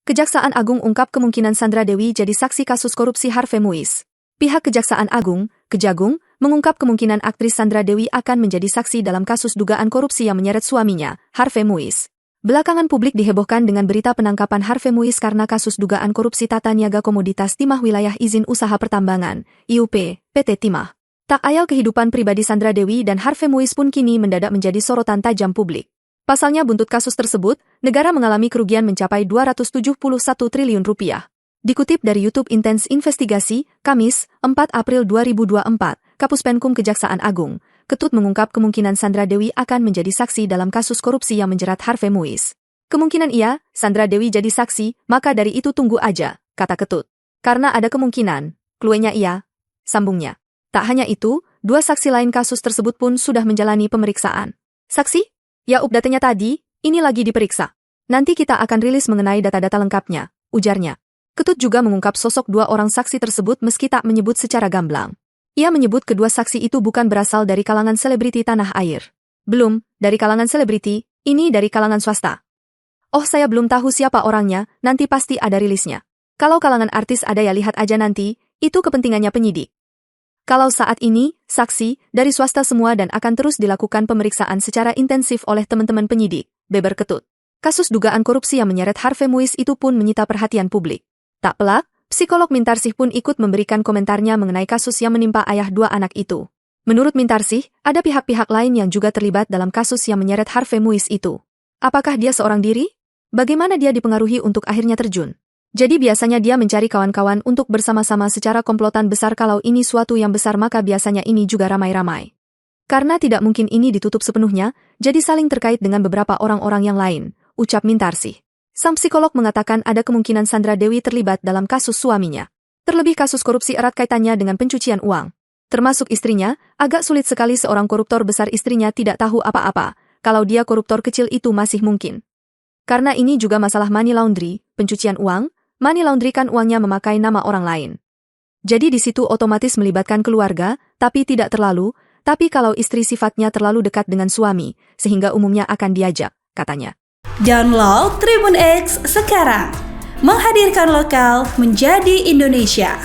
Kejaksaan Agung ungkap kemungkinan Sandra Dewi jadi saksi kasus korupsi Harvey Muiz. Pihak Kejaksaan Agung, Kejagung, mengungkap kemungkinan aktris Sandra Dewi akan menjadi saksi dalam kasus dugaan korupsi yang menyeret suaminya, Harvey Muiz. Belakangan publik dihebohkan dengan berita penangkapan Harvey Muiz karena kasus dugaan korupsi tata niaga komoditas timah wilayah izin usaha pertambangan, IUP, PT Timah. Tak ayal kehidupan pribadi Sandra Dewi dan Harvey Muiz pun kini mendadak menjadi sorotan tajam publik. Pasalnya buntut kasus tersebut, negara mengalami kerugian mencapai 271 triliun rupiah. Dikutip dari YouTube Intens Investigasi, Kamis, 4 April 2024, Kapus Penkum Kejaksaan Agung, Ketut mengungkap kemungkinan Sandra Dewi akan menjadi saksi dalam kasus korupsi yang menjerat Harvey Muiz. Kemungkinan iya, Sandra Dewi jadi saksi, maka dari itu tunggu aja, kata Ketut. Karena ada kemungkinan, kluenya iya, sambungnya. Tak hanya itu, dua saksi lain kasus tersebut pun sudah menjalani pemeriksaan. Saksi? Ya update-nya tadi, ini lagi diperiksa. Nanti kita akan rilis mengenai data-data lengkapnya, ujarnya. Ketut juga mengungkap sosok dua orang saksi tersebut meski tak menyebut secara gamblang. Ia menyebut kedua saksi itu bukan berasal dari kalangan selebriti tanah air. Belum, dari kalangan selebriti, ini dari kalangan swasta. Oh saya belum tahu siapa orangnya, nanti pasti ada rilisnya. Kalau kalangan artis ada ya lihat aja nanti, itu kepentingannya penyidik. Kalau saat ini, saksi, dari swasta semua dan akan terus dilakukan pemeriksaan secara intensif oleh teman-teman penyidik, beber Ketut. Kasus dugaan korupsi yang menyeret Harvey Muiz itu pun menyita perhatian publik. Tak pelak, psikolog Mintarsih pun ikut memberikan komentarnya mengenai kasus yang menimpa ayah dua anak itu. Menurut Mintarsih, ada pihak-pihak lain yang juga terlibat dalam kasus yang menyeret Harvey Muiz itu. Apakah dia seorang diri? Bagaimana dia dipengaruhi untuk akhirnya terjun? Jadi biasanya dia mencari kawan-kawan untuk bersama-sama secara komplotan besar. Kalau ini suatu yang besar maka biasanya ini juga ramai-ramai. Karena tidak mungkin ini ditutup sepenuhnya, jadi saling terkait dengan beberapa orang-orang yang lain, ucap Mintarsih. Sang psikolog mengatakan ada kemungkinan Sandra Dewi terlibat dalam kasus suaminya. Terlebih kasus korupsi erat kaitannya dengan pencucian uang. Termasuk istrinya, agak sulit sekali seorang koruptor besar istrinya tidak tahu apa-apa, kalau dia koruptor kecil itu masih mungkin. Karena ini juga masalah money laundry, pencucian uang. Money laundry kan uangnya memakai nama orang lain. Jadi di situ otomatis melibatkan keluarga, tapi tidak terlalu, tapi kalau istri sifatnya terlalu dekat dengan suami, sehingga umumnya akan diajak, katanya. Download Tribun X sekarang, menghadirkan lokal menjadi Indonesia.